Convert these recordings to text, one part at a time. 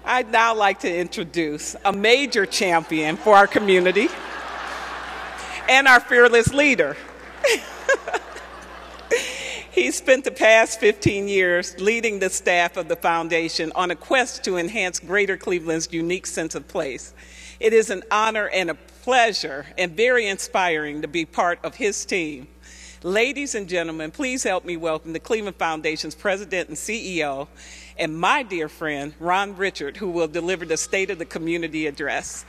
I'd now like to introduce a major champion for our community and our fearless leader. He spent the past 15 years leading the staff of the foundation on a quest to enhance Greater Cleveland's unique sense of place. It is an honor and a pleasure and very inspiring to be part of his team. Ladies and gentlemen, please help me welcome the Cleveland Foundation's President and CEO, and my dear friend, Ronn Richard, who will deliver the State of the Community Address.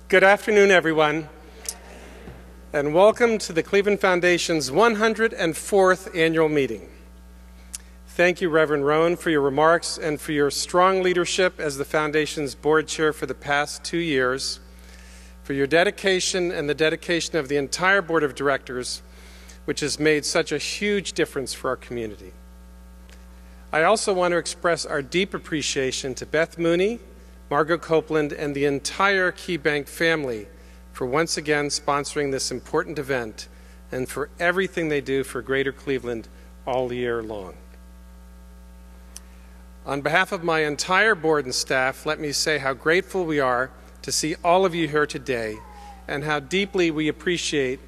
Good afternoon, everyone, and welcome to the Cleveland Foundation's 104th annual meeting. Thank you, Reverend Ronn, for your remarks and for your strong leadership as the Foundation's board chair for the past 2 years, for your dedication and the dedication of the entire board of directors, which has made such a huge difference for our community. I also want to express our deep appreciation to Beth Mooney, Margot Copeland, and the entire KeyBank family for once again sponsoring this important event and for everything they do for Greater Cleveland all year long. On behalf of my entire board and staff, let me say how grateful we are to see all of you here today and how deeply we appreciate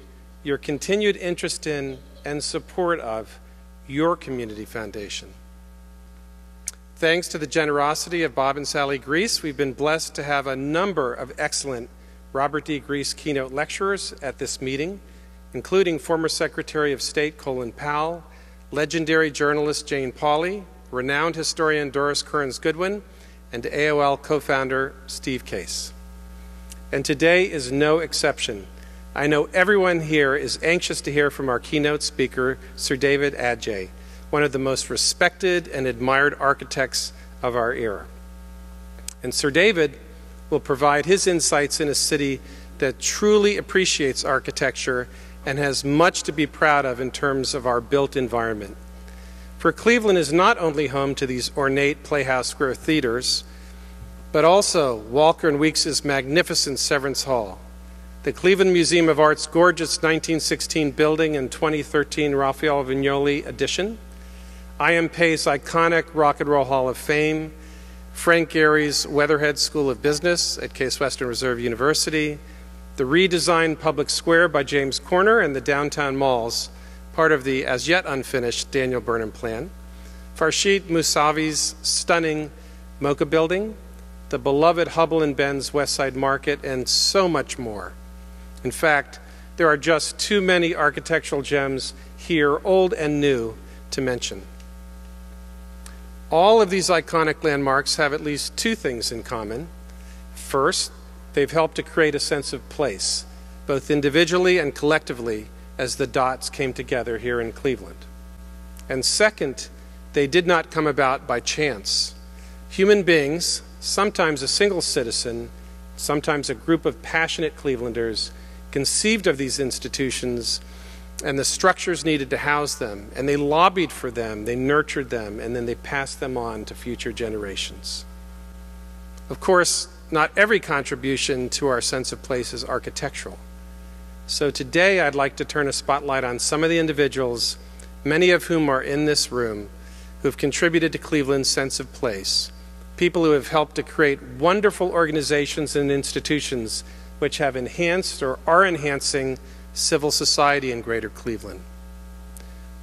your continued interest in and support of your community foundation. Thanks to the generosity of Bob and Sally Grease, we've been blessed to have a number of excellent Robert D. Grease keynote lecturers at this meeting, including former Secretary of State Colin Powell, legendary journalist Jane Pauley, renowned historian Doris Kearns Goodwin, and AOL co-founder Steve Case. And today is no exception. I know everyone here is anxious to hear from our keynote speaker, Sir David Adjaye, one of the most respected and admired architects of our era. And Sir David will provide his insights in a city that truly appreciates architecture and has much to be proud of in terms of our built environment. For Cleveland is not only home to these ornate Playhouse Square theaters, but also Walker and Weeks's magnificent Severance Hall, the Cleveland Museum of Art's gorgeous 1916 building and 2013 Raphael Vignoli addition, I.M. Pei's iconic Rock and Roll Hall of Fame, Frank Gehry's Weatherhead School of Business at Case Western Reserve University, the redesigned Public Square by James Corner and the downtown malls, part of the as yet unfinished Daniel Burnham plan, Farshid Mousavi's stunning Mocha building, the beloved Hubble and Ben's West Side Market, and so much more. In fact, there are just too many architectural gems here, old and new, to mention. All of these iconic landmarks have at least two things in common. First, they've helped to create a sense of place, both individually and collectively, as the dots came together here in Cleveland. And second, they did not come about by chance. Human beings, sometimes a single citizen, sometimes a group of passionate Clevelanders, conceived of these institutions and the structures needed to house them, and they lobbied for them, they nurtured them, and then they passed them on to future generations. Of course, not every contribution to our sense of place is architectural. So today I'd like to turn a spotlight on some of the individuals, many of whom are in this room, who have contributed to Cleveland's sense of place, people who have helped to create wonderful organizations and institutions which have enhanced or are enhancing civil society in Greater Cleveland.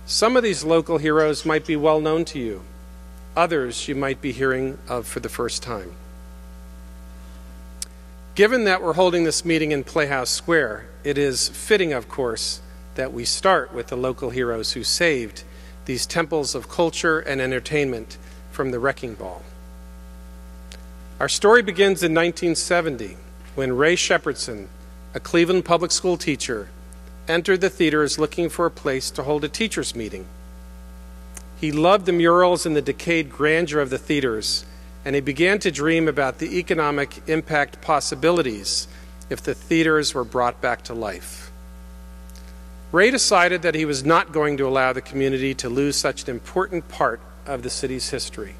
Some of these local heroes might be well known to you. Others you might be hearing of for the first time. Given that we're holding this meeting in Playhouse Square, it is fitting, of course, that we start with the local heroes who saved these temples of culture and entertainment from the wrecking ball. Our story begins in 1970 when Ray Shepherdson, a Cleveland public school teacher, entered the theaters looking for a place to hold a teachers' meeting. He loved the murals and the decayed grandeur of the theaters, and he began to dream about the economic impact possibilities if the theaters were brought back to life. Ray decided that he was not going to allow the community to lose such an important part of the city's history.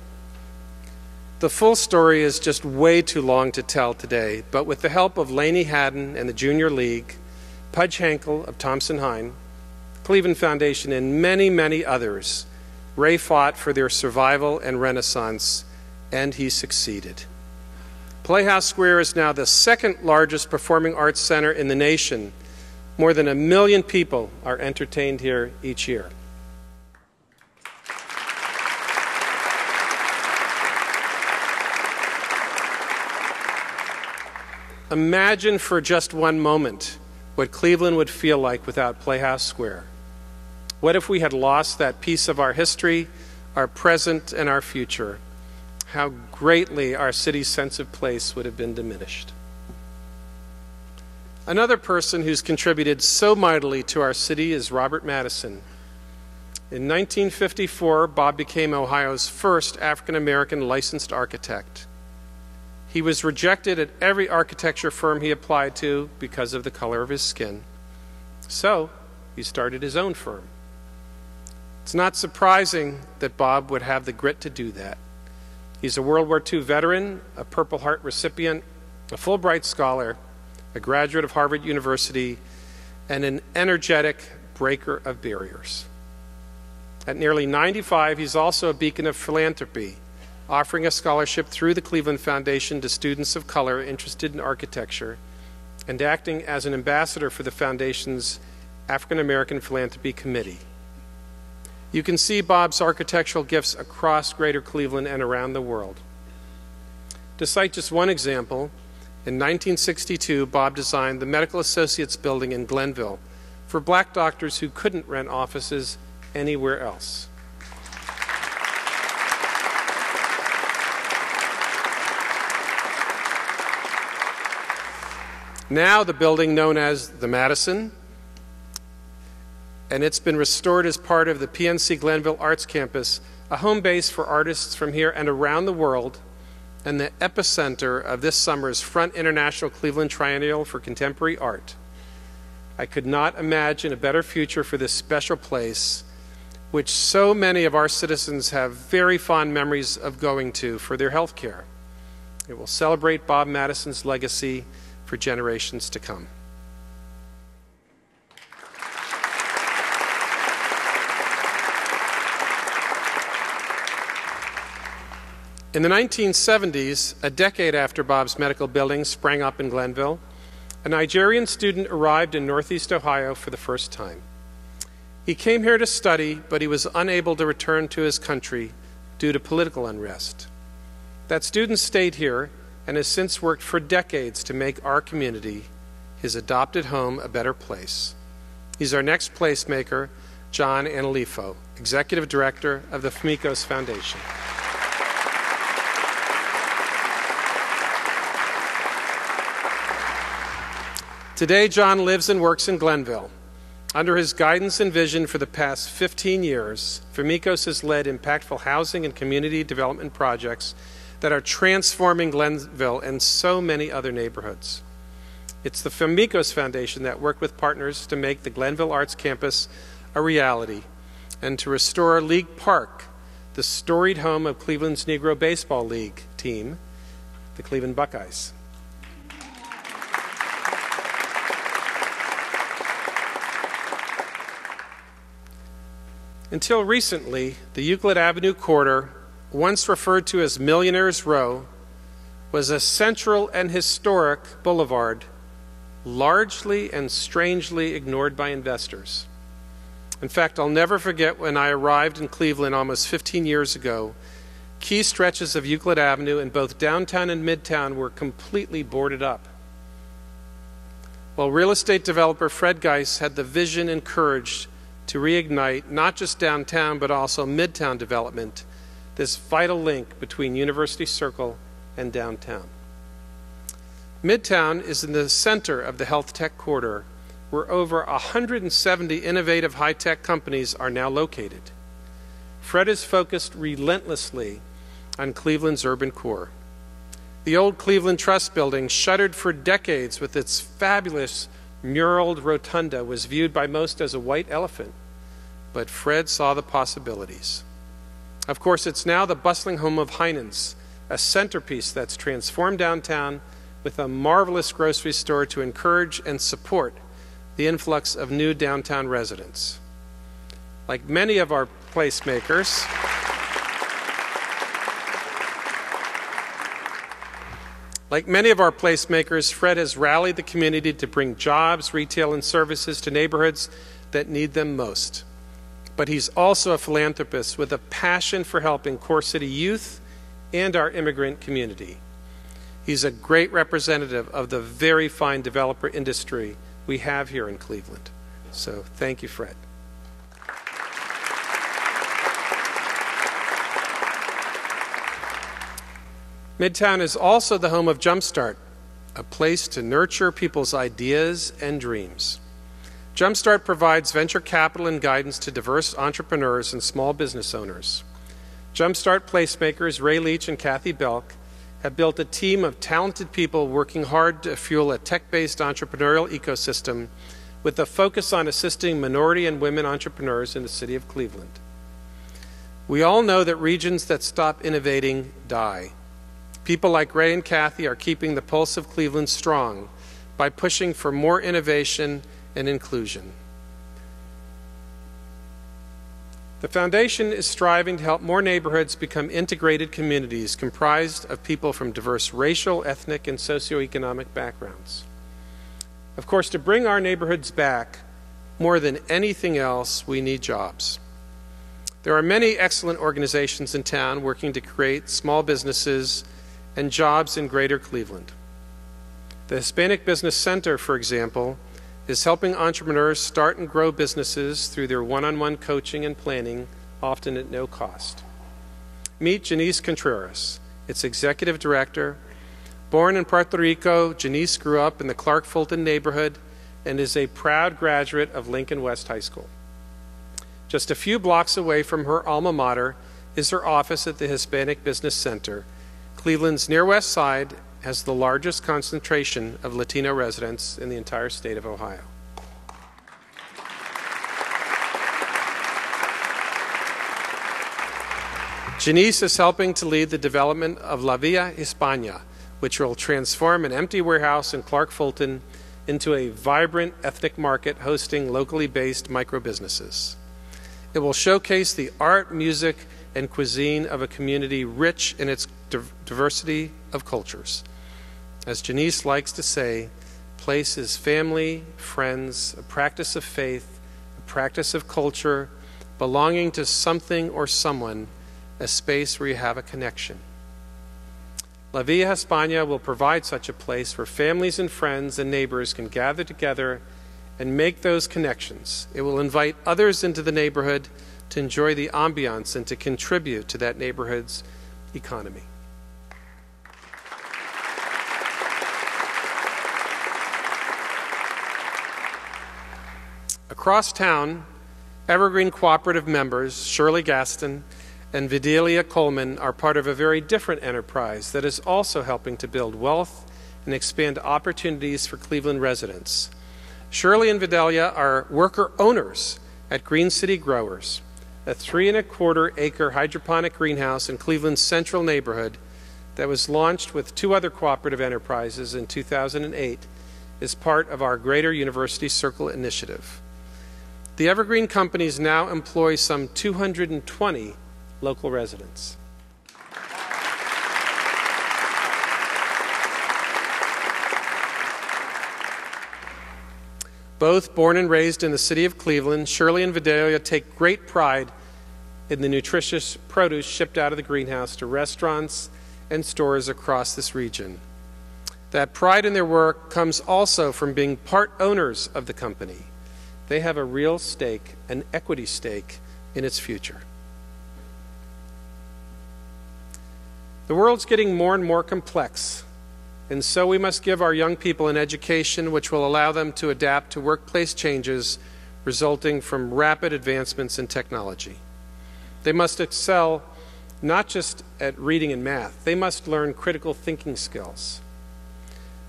The full story is just way too long to tell today, but with the help of Laney Haddon and the Junior League, Pudge Hankel of Thompson Hine, Cleveland Foundation, and many, many others, Ray fought for their survival and renaissance, and he succeeded. Playhouse Square is now the second largest performing arts center in the nation. More than 1 million people are entertained here each year. Imagine for just one moment what Cleveland would feel like without Playhouse Square. What if we had lost that piece of our history, our present, and our future? How greatly our city's sense of place would have been diminished. Another person who's contributed so mightily to our city is Robert Madison. In 1954, Bob became Ohio's first African-American licensed architect. He was rejected at every architecture firm he applied to because of the color of his skin. So he started his own firm. It's not surprising that Bob would have the grit to do that. He's a World War II veteran, a Purple Heart recipient, a Fulbright scholar, a graduate of Harvard University, and an energetic breaker of barriers. At nearly 95, he's also a beacon of philanthropy, offering a scholarship through the Cleveland Foundation to students of color interested in architecture, and acting as an ambassador for the Foundation's African American Philanthropy Committee. You can see Bob's architectural gifts across Greater Cleveland and around the world. To cite just one example, in 1962, Bob designed the Medical Associates Building in Glenville for black doctors who couldn't rent offices anywhere else. Now the building known as the Madison, and it's been restored as part of the PNC Glenville Arts Campus, a home base for artists from here and around the world, and the epicenter of this summer's Front International Cleveland Triennial for Contemporary Art. I could not imagine a better future for this special place, which so many of our citizens have very fond memories of going to for their health care. It will celebrate Bob Madison's legacy for generations to come. In the 1970s, a decade after Bob's medical building sprang up in Glenville, a Nigerian student arrived in Northeast Ohio for the first time. He came here to study, but he was unable to return to his country due to political unrest. That student stayed here and has since worked for decades to make our community, his adopted home, a better place. He's our next placemaker, John Analifo, Executive Director of the Famicos Foundation. Today, John lives and works in Glenville. Under his guidance and vision for the past 15 years, Famicos has led impactful housing and community development projects that are transforming Glenville and so many other neighborhoods. It's the Famicos Foundation that worked with partners to make the Glenville Arts Campus a reality and to restore League Park, the storied home of Cleveland's Negro Baseball League team, the Cleveland Buckeyes. Until recently, the Euclid Avenue corridor, once referred to as Millionaire's Row, was a central and historic boulevard, largely and strangely ignored by investors. In fact, I'll never forget when I arrived in Cleveland almost 15 years ago, key stretches of Euclid Avenue in both downtown and midtown were completely boarded up. While real estate developer Fred Geis had the vision and courage to reignite not just downtown but also midtown development, this vital link between University Circle and downtown. Midtown is in the center of the health tech corridor, where over 170 innovative high-tech companies are now located. Fred is focused relentlessly on Cleveland's urban core. The old Cleveland Trust Building, shuttered for decades with its fabulous muraled rotunda, was viewed by most as a white elephant, but Fred saw the possibilities. Of course, it's now the bustling home of Heinen's, a centerpiece that's transformed downtown with a marvelous grocery store to encourage and support the influx of new downtown residents. Like many of our placemakers, Fred has rallied the community to bring jobs, retail, and services to neighborhoods that need them most. But he's also a philanthropist with a passion for helping Core City youth and our immigrant community. He's a great representative of the very fine developer industry we have here in Cleveland. So thank you, Fred. Midtown is also the home of Jumpstart, a place to nurture people's ideas and dreams. Jumpstart provides venture capital and guidance to diverse entrepreneurs and small business owners. Jumpstart placemakers Ray Leach and Kathy Belk have built a team of talented people working hard to fuel a tech-based entrepreneurial ecosystem with a focus on assisting minority and women entrepreneurs in the city of Cleveland. We all know that regions that stop innovating die. People like Ray and Kathy are keeping the pulse of Cleveland strong by pushing for more innovation and inclusion. The foundation is striving to help more neighborhoods become integrated communities comprised of people from diverse racial, ethnic, and socioeconomic backgrounds. Of course, to bring our neighborhoods back, more than anything else, we need jobs. There are many excellent organizations in town working to create small businesses and jobs in greater Cleveland. The Hispanic Business Center, for example, is helping entrepreneurs start and grow businesses through their one-on-one coaching and planning, often at no cost. Meet Janice Contreras, its executive director. Born in Puerto Rico, Janice grew up in the Clark-Fulton neighborhood and is a proud graduate of Lincoln West High School. Just a few blocks away from her alma mater is her office at the Hispanic Business Center. Cleveland's near west side has the largest concentration of Latino residents in the entire state of Ohio. Janice is helping to lead the development of La Villa Hispania, which will transform an empty warehouse in Clark-Fulton into a vibrant ethnic market hosting locally based micro-businesses. It will showcase the art, music, and cuisine of a community rich in its diversity of cultures. As Janice likes to say, place is family, friends, a practice of faith, a practice of culture, belonging to something or someone, a space where you have a connection. La Villa Hispania will provide such a place where families and friends and neighbors can gather together and make those connections. It will invite others into the neighborhood to enjoy the ambiance and to contribute to that neighborhood's economy. Across town, Evergreen Cooperative members Shirley Gaston and Vidalia Coleman are part of a very different enterprise that is also helping to build wealth and expand opportunities for Cleveland residents. Shirley and Vidalia are worker owners at Green City Growers, a 3.25-acre hydroponic greenhouse in Cleveland's central neighborhood that was launched with 2 other cooperative enterprises in 2008 as part of our Greater University Circle initiative. The Evergreen companies now employ some 220 local residents. Both born and raised in the city of Cleveland, Shirley and Vidalia take great pride in the nutritious produce shipped out of the greenhouse to restaurants and stores across this region. That pride in their work comes also from being part owners of the company. They have a real stake, an equity stake, in its future. The world's getting more and more complex, and so we must give our young people an education which will allow them to adapt to workplace changes resulting from rapid advancements in technology. They must excel not just at reading and math, they must learn critical thinking skills.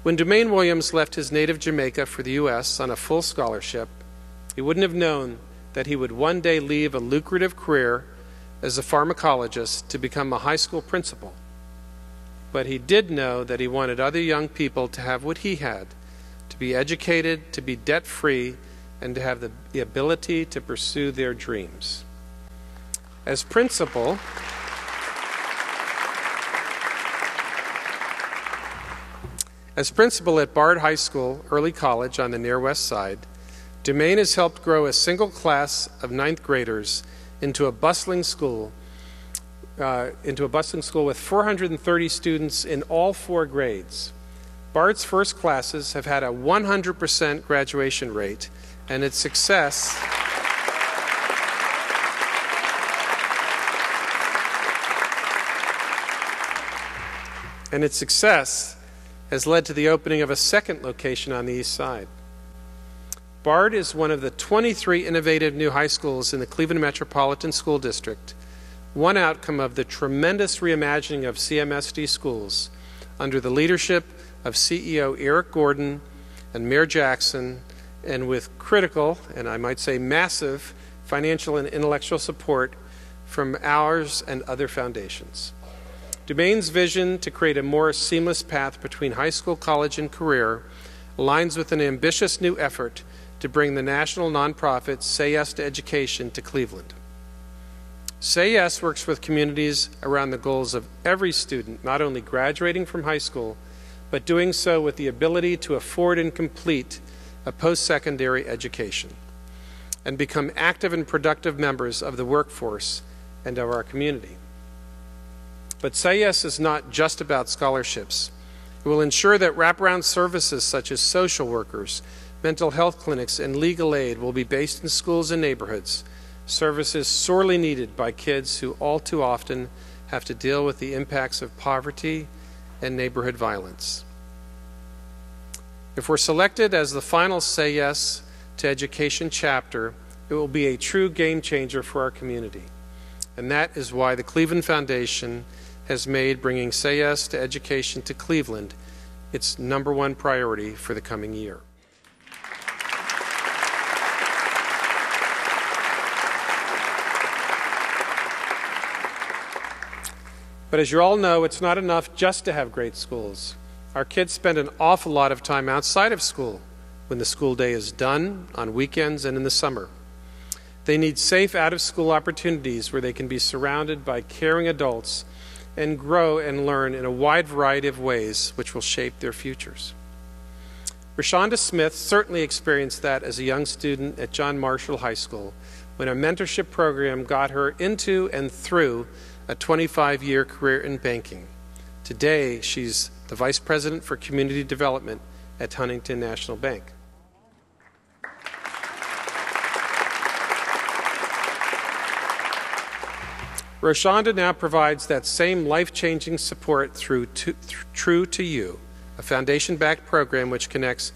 When Dumaine Williams left his native Jamaica for the U.S. on a full scholarship, he wouldn't have known that he would one day leave a lucrative career as a pharmacologist to become a high school principal. but he did know that he wanted other young people to have what he had, to be educated, to be debt-free, and to have the ability to pursue their dreams. As principal, at Bard High School, early college on the Near West Side, Dumaine has helped grow a single class of 9th graders into a bustling school with 430 students in all 4 grades. Bard's first classes have had a 100% graduation rate, and its success has led to the opening of a second location on the east side. Bard is one of the 23 innovative new high schools in the Cleveland Metropolitan School District, one outcome of the tremendous reimagining of CMSD schools under the leadership of CEO Eric Gordon and Mayor Jackson, and with critical, and I might say massive, financial and intellectual support from ours and other foundations. Dumaine's vision to create a more seamless path between high school, college, and career aligns with an ambitious new effort to bring the national nonprofit Say Yes to Education to Cleveland. Say Yes works with communities around the goals of every student not only graduating from high school, but doing so with the ability to afford and complete a post-secondary education and become active and productive members of the workforce and of our community. But Say Yes is not just about scholarships. It will ensure that wraparound services such as social workers, mental health clinics, and legal aid will be based in schools and neighborhoods, services sorely needed by kids who all too often have to deal with the impacts of poverty and neighborhood violence. If we're selected as the final Say Yes to Education chapter, it will be a true game changer for our community. And that is why the Cleveland Foundation has made bringing Say Yes to Education to Cleveland its #1 priority for the coming year. But as you all know, it's not enough just to have great schools. Our kids spend an awful lot of time outside of school when the school day is done, on weekends, and in the summer. They need safe out-of-school opportunities where they can be surrounded by caring adults and grow and learn in a wide variety of ways which will shape their futures. Rashonda Smith certainly experienced that as a young student at John Marshall High School when a mentorship program got her into and through a 25-year career in banking. Today, she's the Vice President for Community Development at Huntington National Bank. Rashonda now provides that same life-changing support through True to You, a foundation-backed program which connects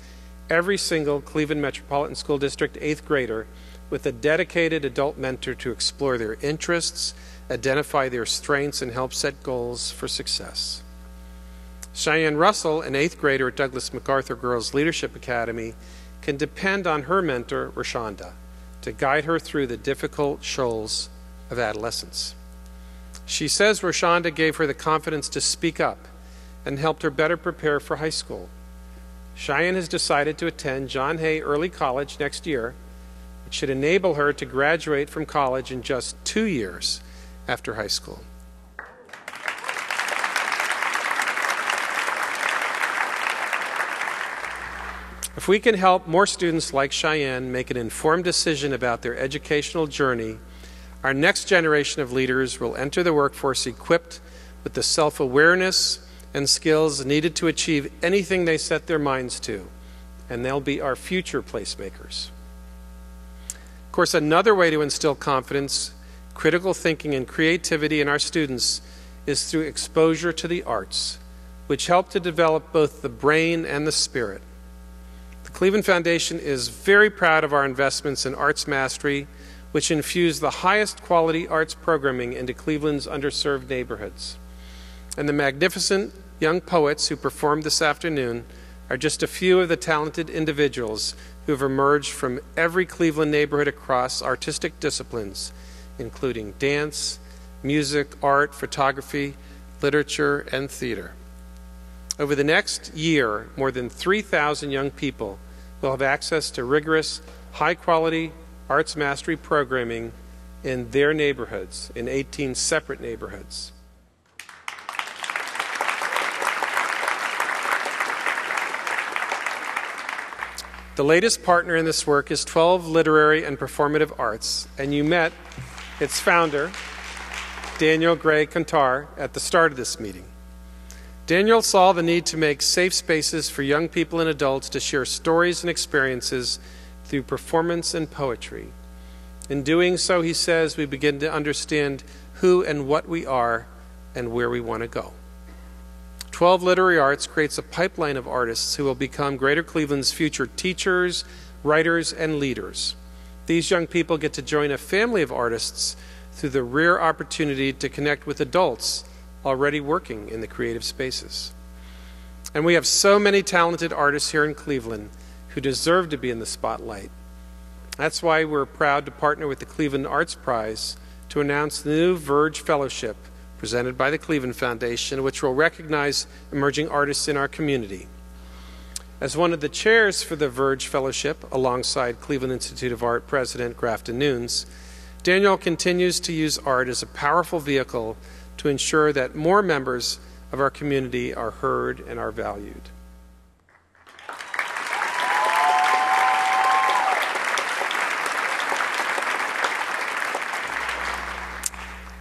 every single Cleveland Metropolitan School District 8th grader with a dedicated adult mentor to explore their interests, identify their strengths, and help set goals for success. Cheyenne Russell, an 8th grader at Douglas MacArthur Girls Leadership Academy, can depend on her mentor, Rashonda, to guide her through the difficult shoals of adolescence. She says Rashonda gave her the confidence to speak up and helped her better prepare for high school. Cheyenne has decided to attend John Hay Early College next year. It should enable her to graduate from college in just 2 years after high school. If we can help more students like Cheyenne make an informed decision about their educational journey, our next generation of leaders will enter the workforce equipped with the self-awareness and skills needed to achieve anything they set their minds to, and they'll be our future placemakers. Of course, another way to instill confidence, critical thinking, and creativity in our students is through exposure to the arts, which help to develop both the brain and the spirit. The Cleveland Foundation is very proud of our investments in arts mastery, which infuse the highest quality arts programming into Cleveland's underserved neighborhoods. And the magnificent young poets who performed this afternoon are just a few of the talented individuals who have emerged from every Cleveland neighborhood across artistic disciplines, including dance, music, art, photography, literature, and theater. Over the next year, more than 3,000 young people will have access to rigorous, high-quality arts mastery programming in their neighborhoods, in 18 separate neighborhoods. The latest partner in this work is 12 Literary and Performative Arts, and you met its founder, Daniel Gray Cantar, at the start of this meeting. Daniel saw the need to make safe spaces for young people and adults to share stories and experiences through performance and poetry. In doing so, he says, we begin to understand who and what we are and where we want to go. 12 Literary Arts creates a pipeline of artists who will become Greater Cleveland's future teachers, writers, and leaders. These young people get to join a family of artists through the rare opportunity to connect with adults already working in the creative spaces. And we have so many talented artists here in Cleveland who deserve to be in the spotlight. That's why we're proud to partner with the Cleveland Arts Prize to announce the new Verge Fellowship presented by the Cleveland Foundation, which will recognize emerging artists in our community. As one of the chairs for the Verge Fellowship, alongside Cleveland Institute of Art President Grafton Nunes, Daniel continues to use art as a powerful vehicle to ensure that more members of our community are heard and are valued.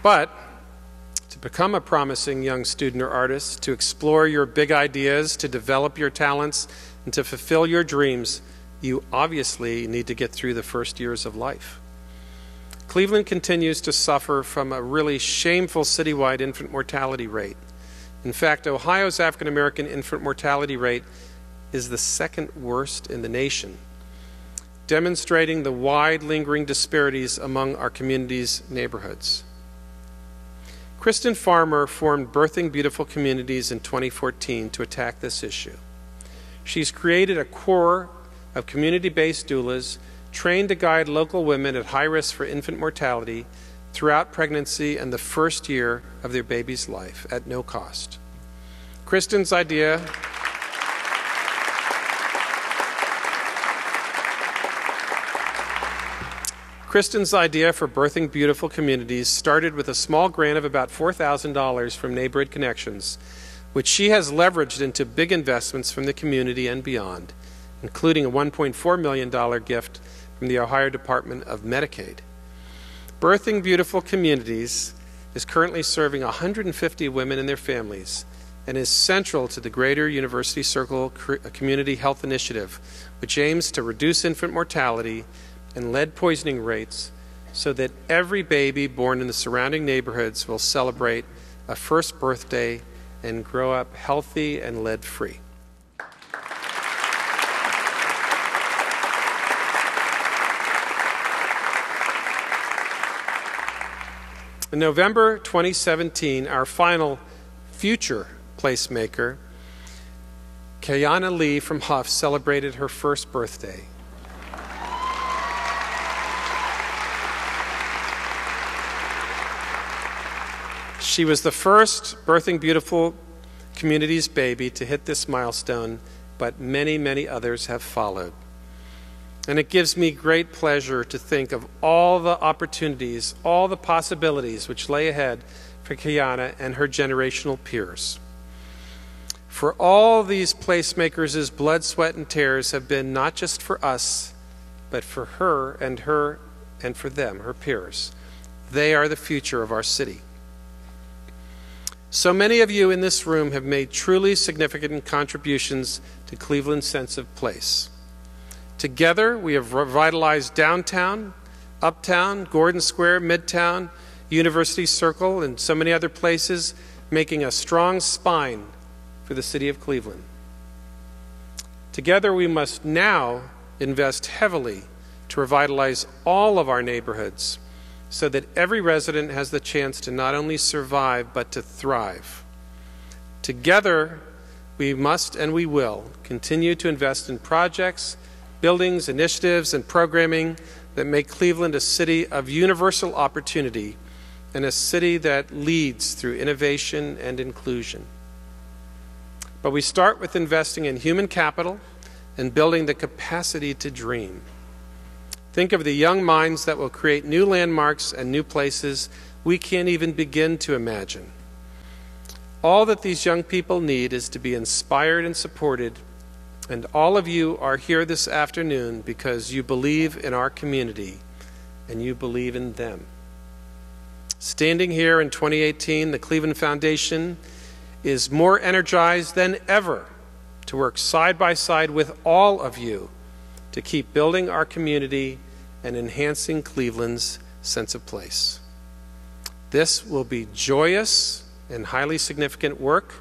But to become a promising young student or artist, to explore your big ideas, to develop your talents, and to fulfill your dreams, you obviously need to get through the first years of life. Cleveland continues to suffer from a really shameful citywide infant mortality rate. In fact, Ohio's African American infant mortality rate is the second worst in the nation, demonstrating the wide lingering disparities among our community's neighborhoods. Kristen Farmer formed Birthing Beautiful Communities in 2014 to attack this issue. She's created a core of community-based doulas trained to guide local women at high risk for infant mortality throughout pregnancy and the first year of their baby's life at no cost. Kristen's idea for Birthing Beautiful Communities started with a small grant of about $4,000 from Neighborhood Connections, which she has leveraged into big investments from the community and beyond, including a $1.4 million gift from the Ohio Department of Medicaid. Birthing Beautiful Communities is currently serving 150 women and their families and is central to the Greater University Circle Community Health Initiative, which aims to reduce infant mortality and lead poisoning rates so that every baby born in the surrounding neighborhoods will celebrate a first birthday and grow up healthy and lead-free. In November 2017, our final future placemaker, Kayana Lee from Huff, celebrated her first birthday. She was the first Birthing Beautiful Communities baby to hit this milestone, but many, many others have followed. And it gives me great pleasure to think of all the opportunities, all the possibilities which lay ahead for Kayana and her generational peers. For all these placemakers' blood, sweat, and tears have been not just for us, but for her and for them, her peers. They are the future of our city. So many of you in this room have made truly significant contributions to Cleveland's sense of place. Together, we have revitalized downtown, uptown, Gordon Square, Midtown, University Circle, and so many other places, making a strong spine for the city of Cleveland. Together, we must now invest heavily to revitalize all of our neighborhoods so that every resident has the chance to not only survive, but to thrive. Together, we must and we will continue to invest in projects, buildings, initiatives, and programming that make Cleveland a city of universal opportunity and a city that leads through innovation and inclusion. But we start with investing in human capital and building the capacity to dream. Think of the young minds that will create new landmarks and new places we can't even begin to imagine. All that these young people need is to be inspired and supported, and all of you are here this afternoon because you believe in our community and you believe in them. Standing here in 2018, the Cleveland Foundation is more energized than ever to work side by side with all of you to keep building our community and enhancing Cleveland's sense of place. This will be joyous and highly significant work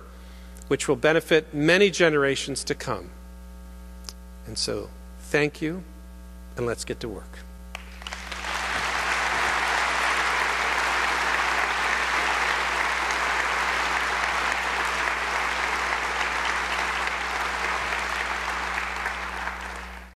which will benefit many generations to come. And so, thank you, and let's get to work.